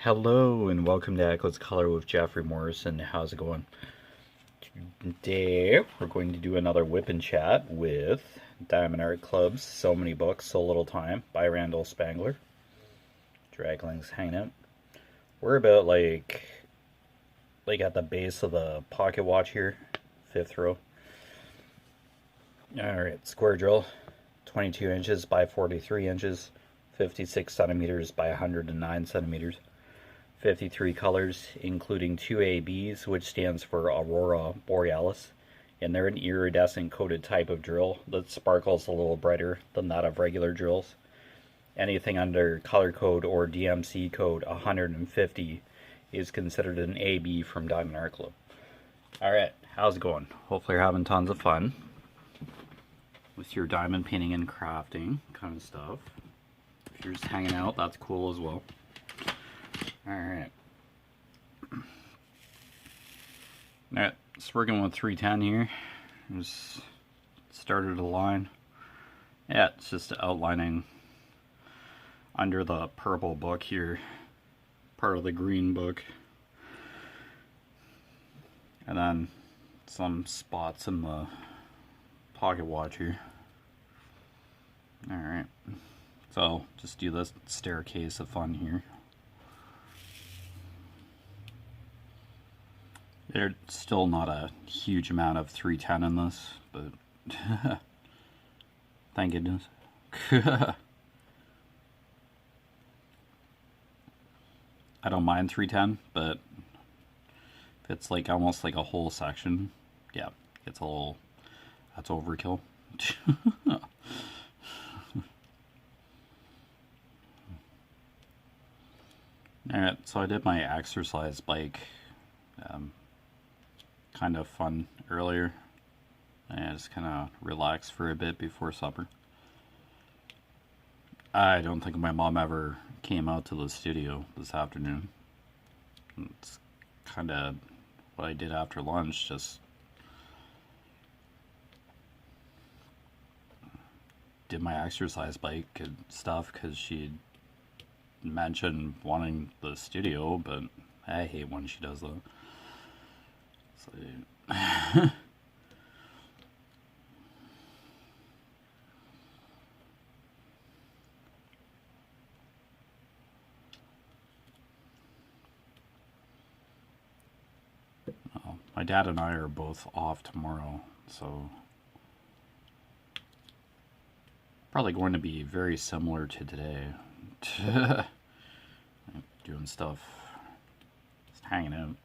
Hello and welcome to Echoes Color with Jefferey Morrison. How's it going? Today we're going to do another whip and chat with Diamond Art Club's So Many Books, So Little Time by Randall Spangler. Dragling's hanging out. We're about like at the base of the pocket watch here, 5th row. Alright, square drill, 22 inches by 43 inches, 56 centimeters by 109 centimeters. 53 colors, including 2 ABs, which stands for Aurora Borealis, and they're an iridescent coated type of drill that sparkles a little brighter than that of regular drills. Anything under color code or DMC code 150 is considered an AB from Diamond Art Club. Alright, how's it going? Hopefully you're having tons of fun with your diamond painting and crafting kind of stuff. If you're just hanging out, that's cool as well. Alright, so working with 310 here. Just started a line. Yeah, it's just outlining under the purple book here, part of the green book, and then some spots in the pocket watch here. Alright, so just do this staircase of fun here. There's still not a huge amount of 310 in this, but thank goodness. I don't mind 310, but if it's like almost like a whole section, yeah, it's a little, that's overkill. Alright, so I did my exercise bike. Kind of fun earlier. I just kind of relaxed for a bit before supper. I don't think my mom ever came out to the studio this afternoon. It's kind of what I did after lunch, just did my exercise bike and stuff because she mentioned wanting the studio, but I hate when she does that. So, my dad and I are both off tomorrow, so probably going to be very similar to today. Doing stuff, just hanging out.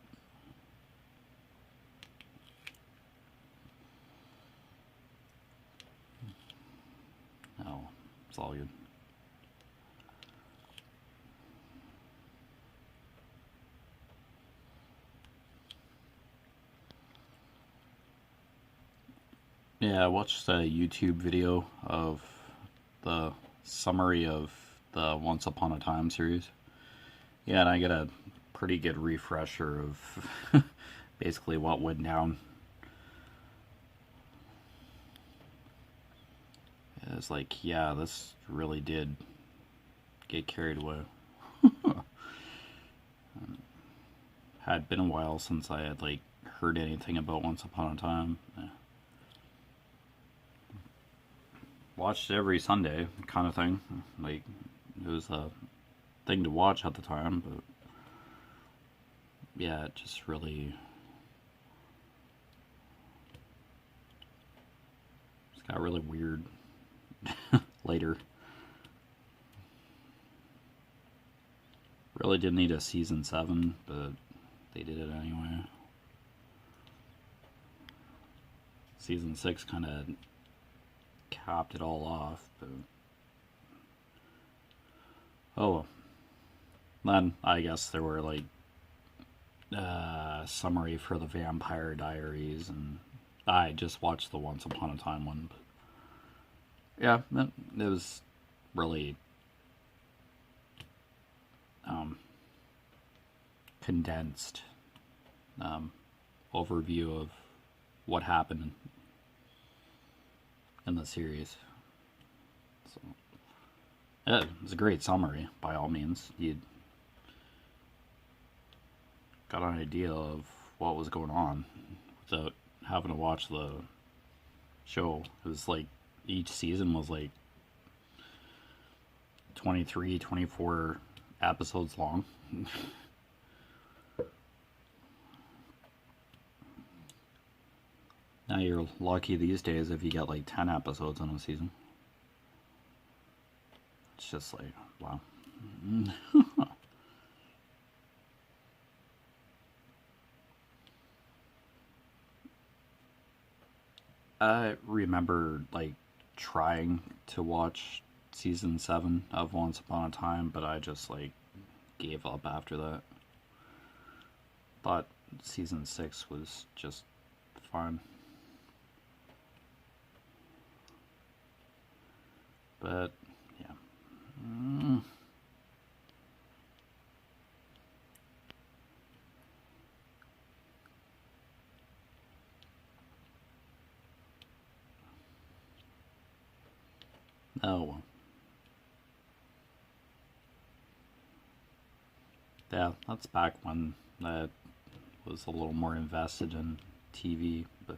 Oh, it's all good. Yeah, I watched a YouTube video of the summary of the Once Upon a Time series. Yeah, and I get a pretty good refresher of basically what went down. It's like, yeah, this really did get carried away. Had been a while since I had like heard anything about Once Upon a Time. Watched it every Sunday, kind of thing. Like, it was a thing to watch at the time, but yeah, it just really just got really weird later. Really didn't need a season 7, but they did it anyway. Season 6 kind of capped it all off, but oh well. Then I guess there were like summary for the Vampire Diaries, and I just watched the Once Upon a Time one, but yeah, it was really condensed overview of what happened in the series. So yeah, it's a great summary by all means. got an idea of what was going on without having to watch the show. It was like each season was like 23, 24 episodes long. Now you're lucky these days if you get like 10 episodes in a season. It's just like, wow. I remember like trying to watch season 7 of Once Upon a Time, but I just like gave up after that. Thought season 6 was just fun. But yeah. Oh, yeah, that's back when I was a little more invested in TV, but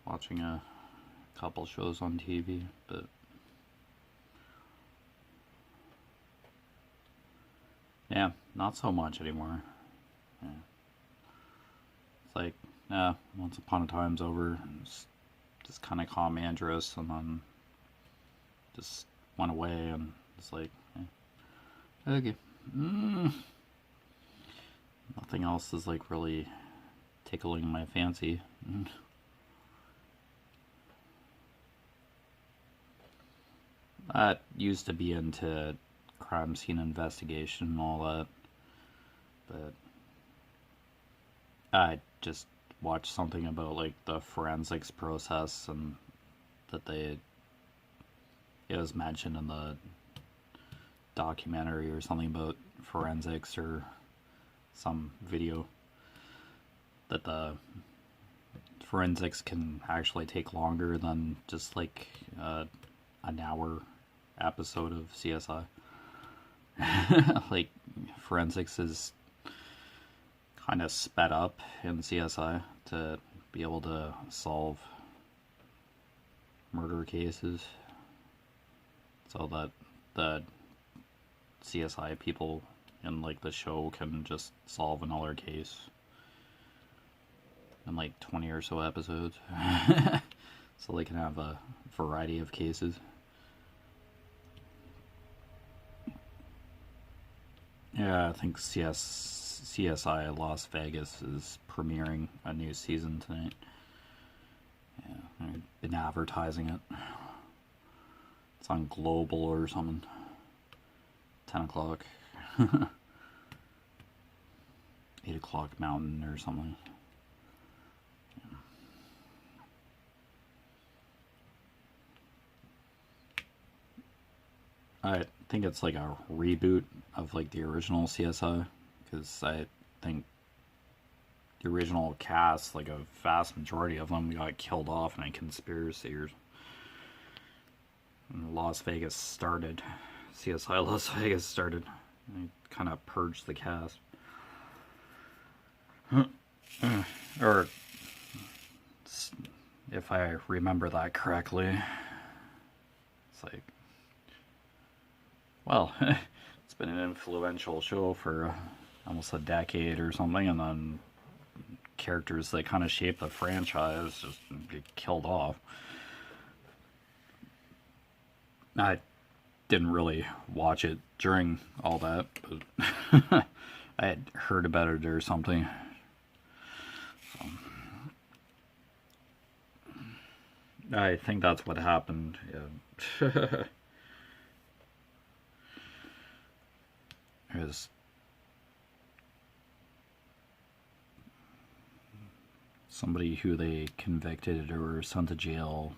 watching a couple shows on TV, but yeah, not so much anymore. Yeah. It's like, Once Upon a Time's over. Just kind of caught my interest, and then just went away, and it's like, okay. Nothing else is like really tickling my fancy. I used to be into crime scene investigation and all that, but I just watched something about like the forensics process, and that it was mentioned in the documentary or something about forensics or some video, that the forensics can actually take longer than just like an hour episode of CSI. Like forensics is kind of sped up in CSI to be able to solve murder cases, so that the CSI people in like the show can just solve another case in like 20 or so episodes. So they can have a variety of cases. Yeah, I think CSI Las Vegas is premiering a new season tonight. Yeah, I've been advertising it. It's on Global or something. 10 o'clock. 8 o'clock Mountain or something. I think it's like a reboot of like the original CSI, because I think the original cast, like a vast majority of them, got killed off in a conspiracy, or Las Vegas started. CSI Las Vegas started. They kind of purged the cast. Or, if I remember that correctly, it's like, well, it's been an influential show for almost a decade or something, and then characters that kind of shape the franchise just get killed off. I didn't really watch it during all that, but I had heard about it or something. So, I think that's what happened. Yeah. Is somebody who they convicted or sent to jail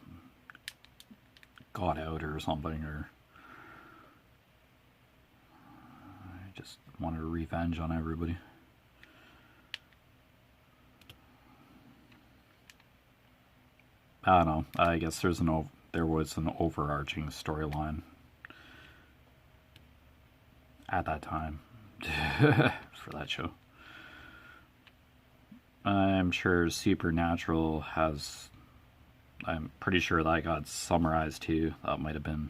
got out or something, or I just wanted revenge on everybody. I don't know. I guess there was an overarching storyline at that time. for that show. I'm sure Supernatural has... I'm pretty sure that got summarized too. That might have been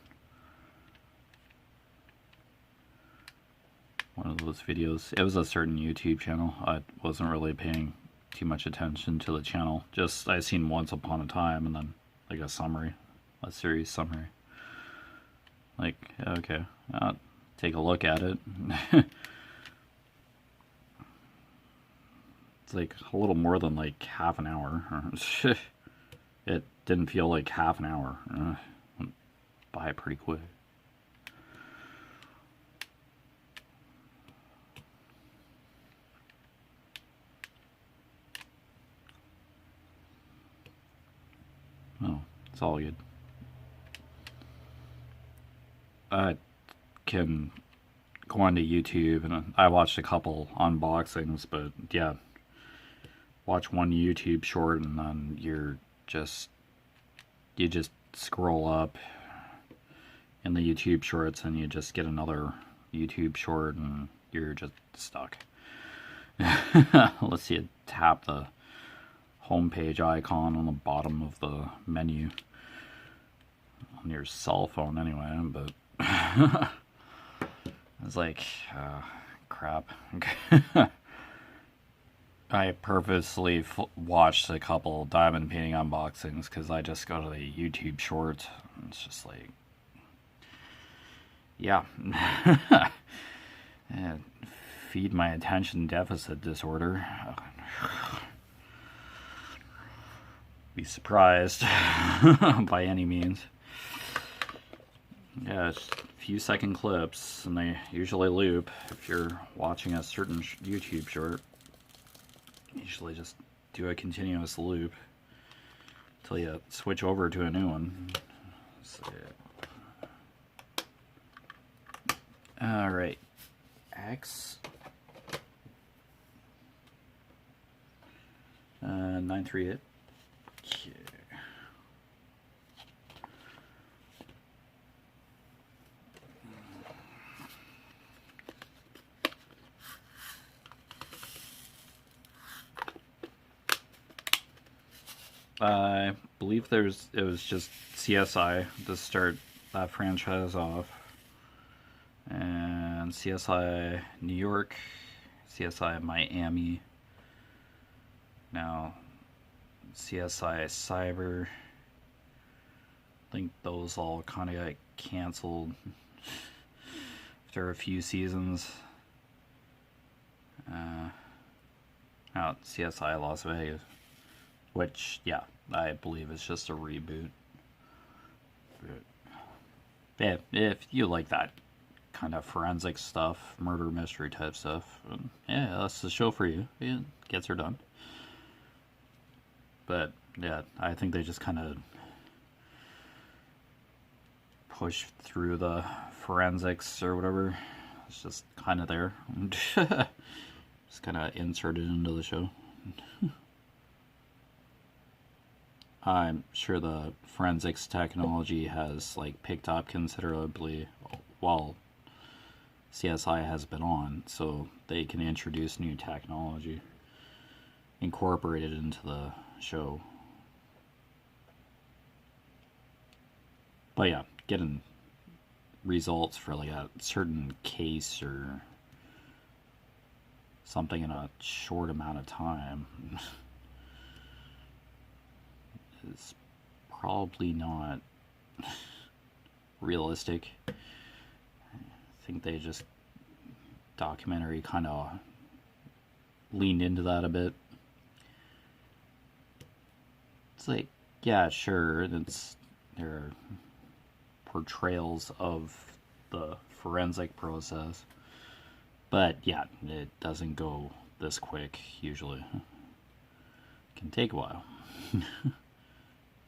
one of those videos. It was a certain YouTube channel. I wasn't really paying too much attention to the channel. Just I seen Once Upon a Time and then like a summary, a series summary. Like, okay, I'll take a look at it. It's like a little more than like half an hour. It didn't feel like half an hour. Went by pretty quick. Oh, it's all good. I can go onto YouTube, and I watched a couple unboxings, but yeah, watch one YouTube short and then you just scroll up in the YouTube shorts and you just get another YouTube short and you're just stuck. Let's see, you tap the homepage icon on the bottom of the menu on your cell phone anyway, but it's like, crap. I purposely watched a couple diamond painting unboxings because I just go to the YouTube short. It's just like, yeah. And feed my attention deficit disorder. Be surprised by any means. Yeah, it's a few second clips, and they usually loop if you're watching a certain YouTube short. Usually just do a continuous loop until you switch over to a new one. So, yeah. Alright. X 938. Okay. I believe it was just CSI to start that franchise off, and CSI New York, CSI Miami, now CSI Cyber. I think those all kind of got canceled after a few seasons. Now CSI Las Vegas, which, yeah, I believe is just a reboot. But if you like that kind of forensic stuff, murder mystery type stuff, yeah, that's the show for you. It gets her done. But yeah, I think they just kind of push through the forensics or whatever. It's just kind of there. Just kind of inserted into the show. I'm sure the forensics technology has like picked up considerably while CSI has been on, so they can introduce new technology incorporated into the show. But yeah, getting results for like a certain case or something in a short amount of time is probably not realistic. I think they just documentary kind of leaned into that a bit. It's like, yeah, sure, there are portrayals of the forensic process, but yeah, it doesn't go this quick usually. It can take a while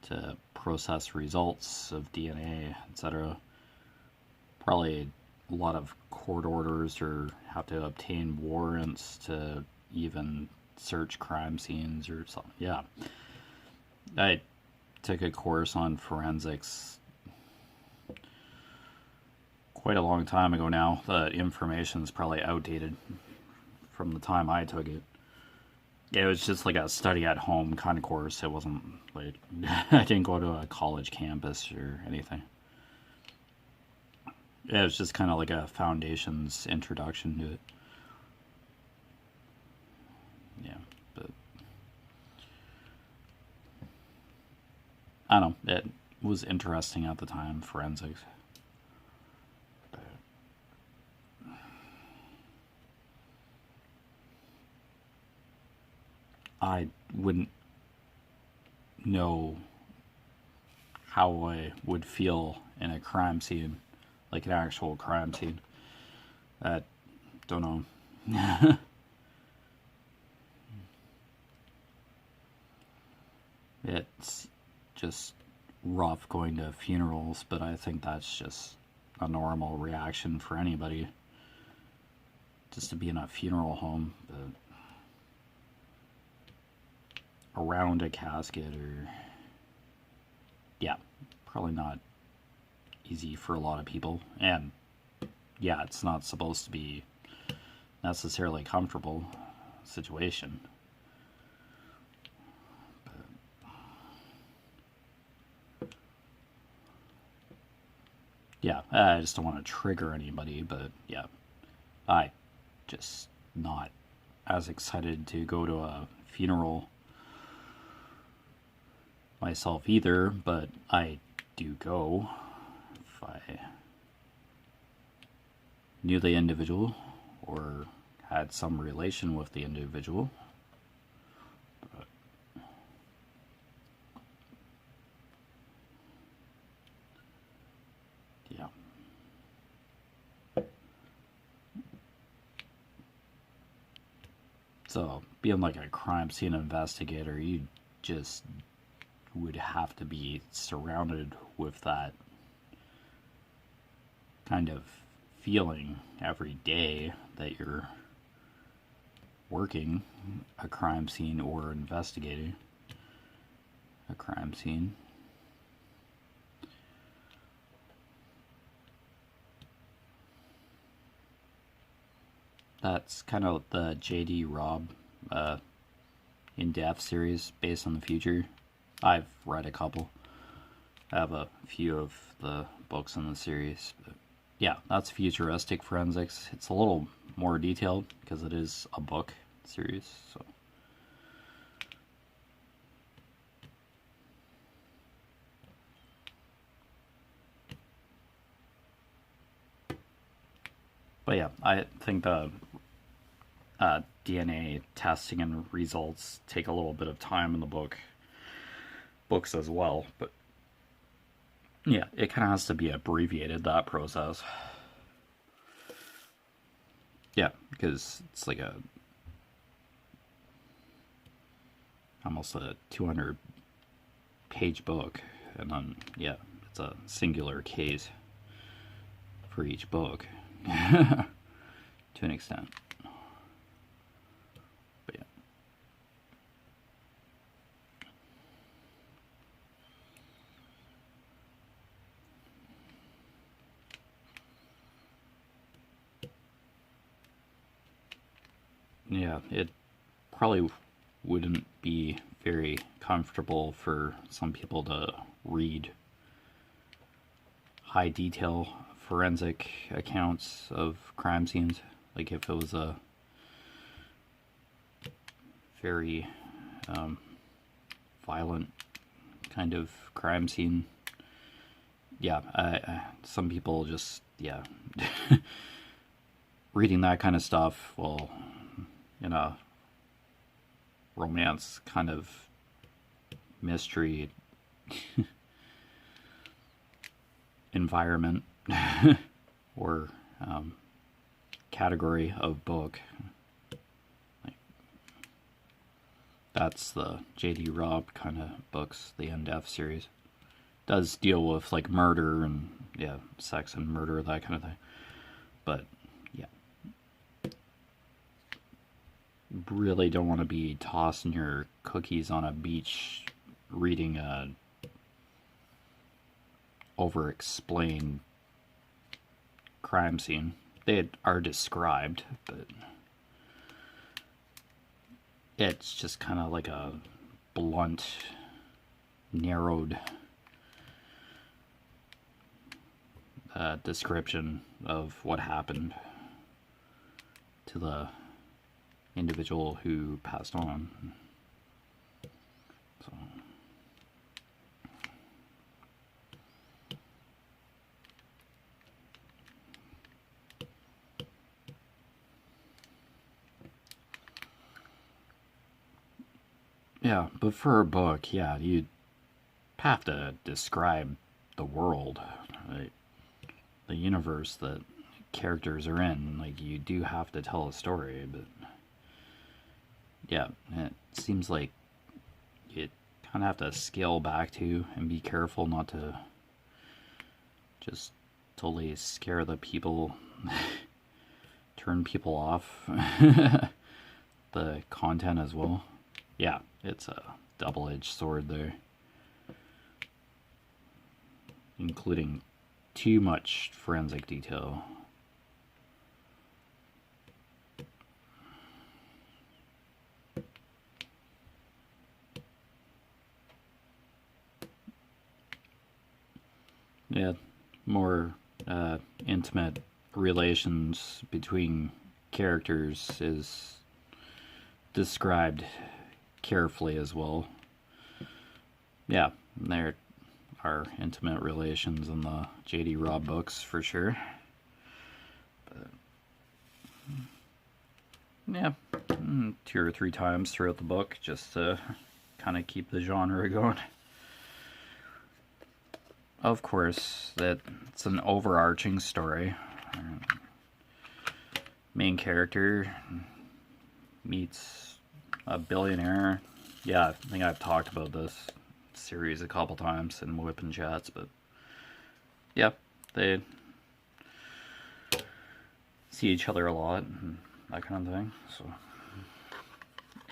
to process results of DNA, etc. Probably a lot of court orders or have to obtain warrants to even search crime scenes or something. Yeah. I took a course on forensics quite a long time ago now. The information is probably outdated from the time I took it. It was just like a study at home kind of course. It wasn't like I didn't go to a college campus or anything. It was just kind of like a foundations introduction to it. Yeah, but I don't know. It was interesting at the time, forensics. I wouldn't know how I would feel in a crime scene, like an actual crime scene. I don't know. It's just rough going to funerals, but I think that's just a normal reaction for anybody, just to be in a funeral home. But around a casket, or yeah, probably not easy for a lot of people. And yeah, it's not supposed to be necessarily a comfortable situation. But yeah, I just don't want to trigger anybody, but yeah, I just not as excited to go to a funeral myself either, but I do go if I knew the individual or had some relation with the individual. But yeah. So being like a crime scene investigator, you just would have to be surrounded with that kind of feeling every day that you're working a crime scene or investigating a crime scene. That's kind of the J.D. Robb in-depth series based on the future. I've read a couple. I have a few of the books in the series. But yeah, that's futuristic forensics. It's a little more detailed because it is a book series. So but yeah, I think the DNA testing and results take a little bit of time in the books as well, but yeah, it kind of has to be abbreviated, that process. Yeah, because it's like almost a 200-page book, and then yeah, it's a singular case for each book to an extent. Yeah, it probably wouldn't be very comfortable for some people to read high detail forensic accounts of crime scenes. Like if it was a very violent kind of crime scene. Yeah, some people just, yeah, reading that kind of stuff, well, in a romance kind of mystery environment or category of book, like, that's the J.D. Robb kind of books, the in-depth series. Does deal with like murder and yeah, sex and murder, that kind of thing, but yeah, really don't want to be tossing your cookies on a beach reading a over-explained crime scene. They are described, but it's just kind of like a blunt, narrowed description of what happened to the individual who passed on. So, yeah, but for a book, yeah, you have to describe the world, right? The universe that characters are in. Like, you do have to tell a story, but yeah, it seems like you kind of have to scale back to and be careful not to just totally scare the people, turn people off the content as well. Yeah, it's a double-edged sword there, including too much forensic detail. Yeah, more intimate relations between characters is described carefully as well. Yeah, there are intimate relations in the J.D. Robb books for sure. But yeah, 2 or 3 times throughout the book just to kind of keep the genre going. Of course, it's an overarching story. Main character meets a billionaire. Yeah, I think I've talked about this series a couple times in WIP and Chats, but yeah, they see each other a lot and that kind of thing. So,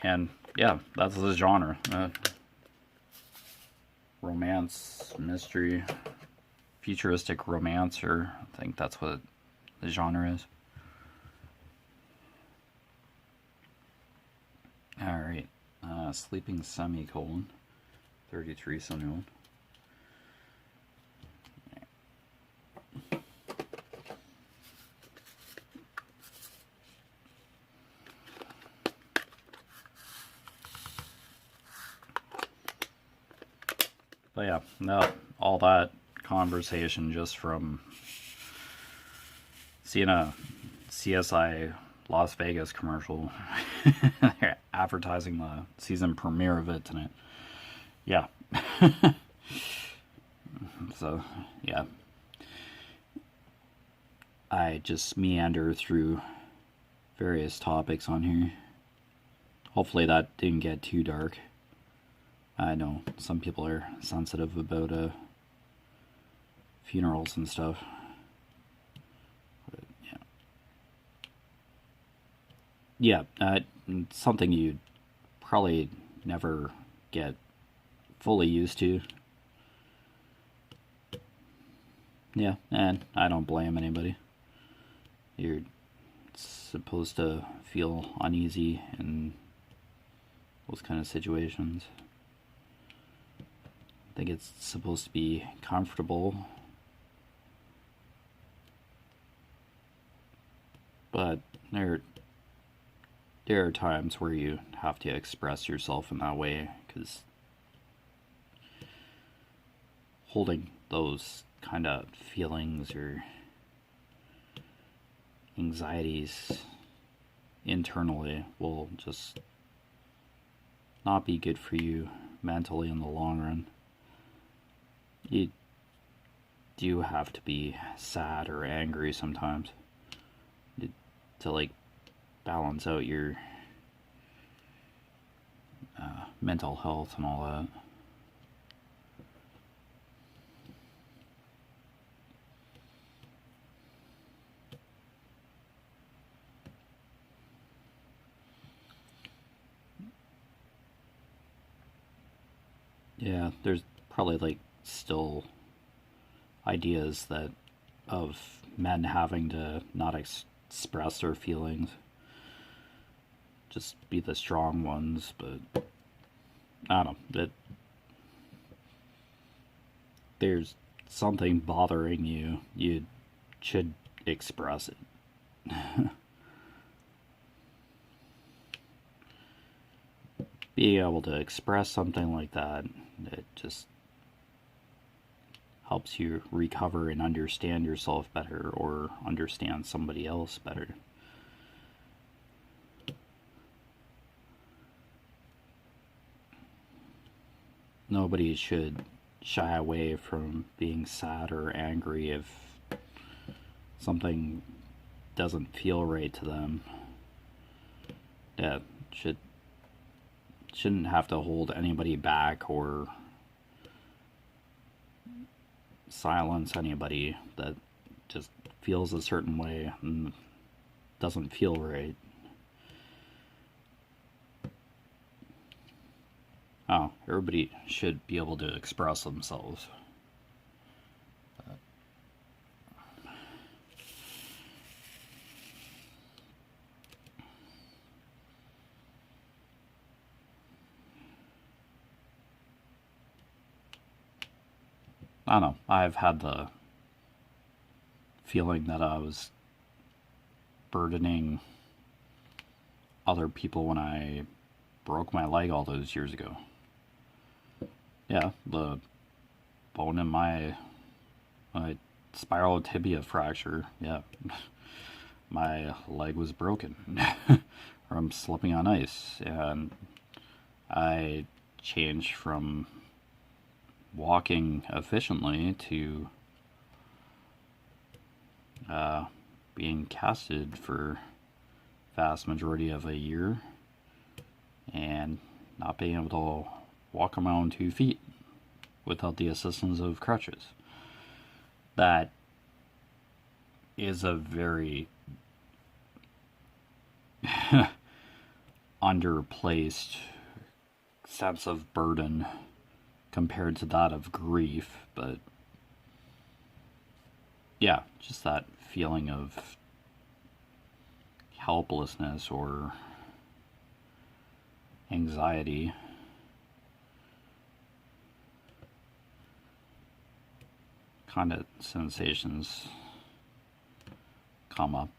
and yeah, that's the genre. Romance, mystery, futuristic romance, or I think that's what the genre is. Alright, Sleeping Semicolon, 3371. But yeah, no, all that conversation just from seeing a CSI Las Vegas commercial. They're advertising the season premiere of it tonight. Yeah. So, yeah. I just meander through various topics on here. Hopefully that didn't get too dark. I know some people are sensitive about funerals and stuff. But, yeah. Yeah, something you'd probably never get fully used to. Yeah, and I don't blame anybody. You're supposed to feel uneasy in those kind of situations. I think it's supposed to be comfortable, but there are times where you have to express yourself in that way, because holding those kind of feelings or anxieties internally will just not be good for you mentally in the long run. You do have to be sad or angry sometimes to like balance out your mental health and all that. Yeah, there's probably like still ideas that of men having to not express their feelings, just be the strong ones. But I don't know, there's something bothering you, you should express it. Being able to express something like that, it just helps you recover and understand yourself better, or understand somebody else better. Nobody should shy away from being sad or angry if something doesn't feel right to them. Yeah, shouldn't have to hold anybody back or silence anybody that just feels a certain way and doesn't feel right. Oh, everybody should be able to express themselves. I don't know, I've had the feeling that I was burdening other people when I broke my leg all those years ago. Yeah, the bone in my spiral tibia fracture, yeah. My leg was broken from slipping on ice, and I changed from walking efficiently to being casted for vast majority of a year and not being able to walk on my own 2 feet without the assistance of crutches. That is a very underplaced sense of burden compared to that of grief, but yeah, just that feeling of helplessness or anxiety. Kind of sensations come up,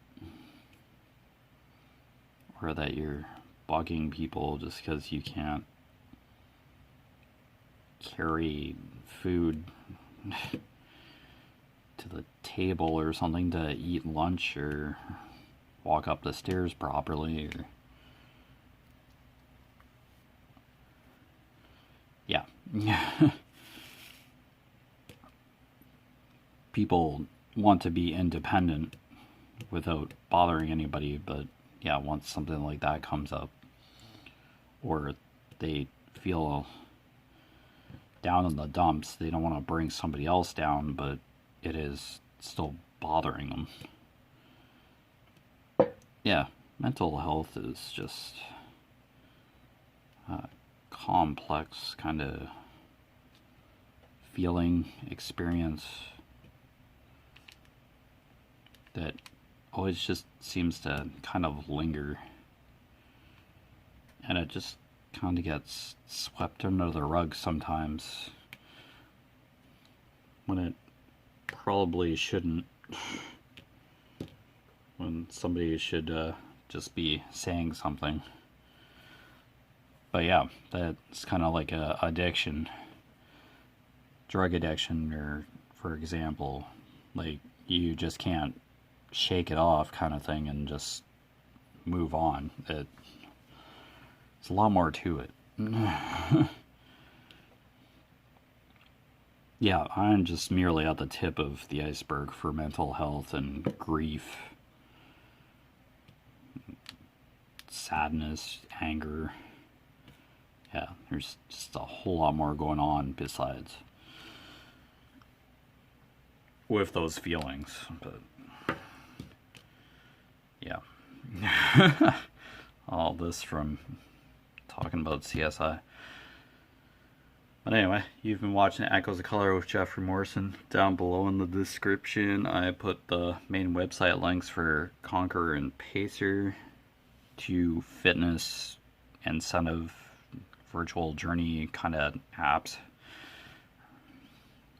or that you're bugging people just because you can't carry food to the table or something to eat lunch or walk up the stairs properly, or yeah. People want to be independent without bothering anybody, but yeah, once something like that comes up, or they feel down in the dumps, they don't want to bring somebody else down, but it is still bothering them. Yeah, mental health is just a complex kind of feeling, experience that always just seems to kind of linger, and it just kind of gets swept under the rug sometimes when it probably shouldn't, when somebody should just be saying something. But yeah, that's kind of like a addiction, drug addiction, or for example, like you just can't shake it off kind of thing and just move on. It's a lot more to it. Yeah, I'm just merely at the tip of the iceberg for mental health and grief, sadness, anger. Yeah, there's just a whole lot more going on besides with those feelings, but yeah. All this from talking about CSI. But anyway, you've been watching Echoes of Color with Jeffery Morrison. Down below in the description, I put the main website links for Conqueror and Pacer, two fitness incentive virtual journey kind of apps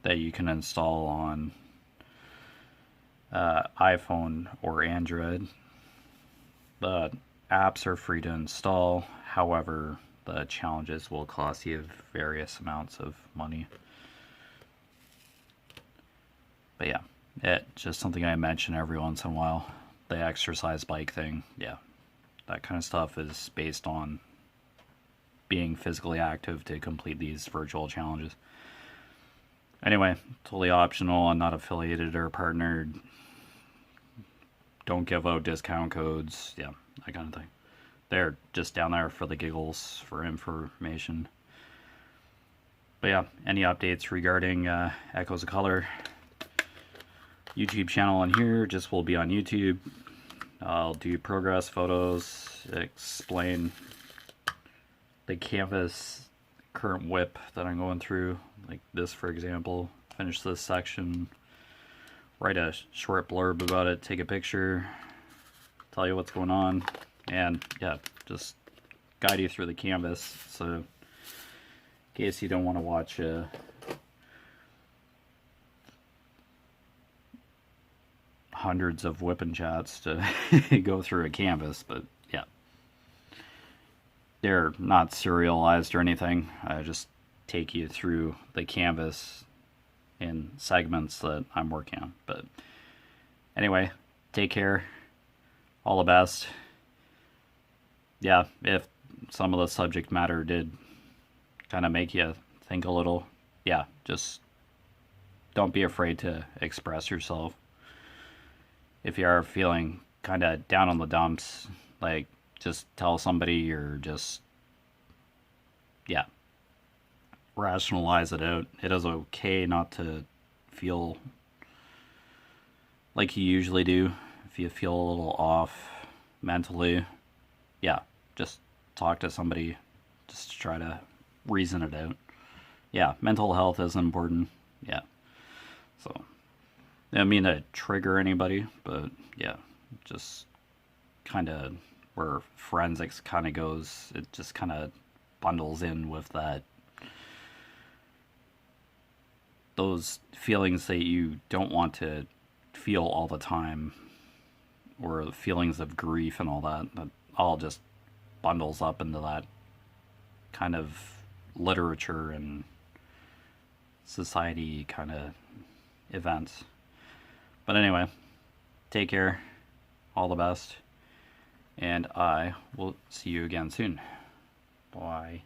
that you can install on iPhone or Android. The apps are free to install, however, the challenges will cost you various amounts of money. But yeah, it's just something I mention every once in a while. The exercise bike thing, yeah, that kind of stuff is based on being physically active to complete these virtual challenges. Anyway, totally optional. I'm not affiliated or partnered. Don't give out discount codes. Yeah, that kind of thing. They're just down there for the giggles, for information. But yeah, any updates regarding Echoes of Color YouTube channel on here just will be on YouTube. I'll do progress photos, explain the canvas current WIP that I'm going through, like this for example. Finish this section, write a short blurb about it, take a picture, tell you what's going on, and yeah, just guide you through the canvas. So in case you don't want to watch hundreds of WIP and Chats to go through a canvas, but yeah, they're not serialized or anything. I just take you through the canvas in segments that I'm working on. But anyway, take care, all the best. Yeah, if some of the subject matter did kind of make you think a little, yeah, just don't be afraid to express yourself. If you are feeling kind of down on the dumps, like, just tell somebody, or just, yeah, rationalize it out. It is okay not to feel like you usually do. If you feel a little off mentally, yeah, just talk to somebody, just try to reason it out. Yeah, mental health is important. Yeah. So, I don't mean to trigger anybody, but yeah, just kind of where forensics kind of goes, it just kind of bundles in with that, those feelings that you don't want to feel all the time, or the feelings of grief and all that, that all just bundles up into that kind of literature and society kind of events. But anyway, take care, all the best, and I will see you again soon. Bye.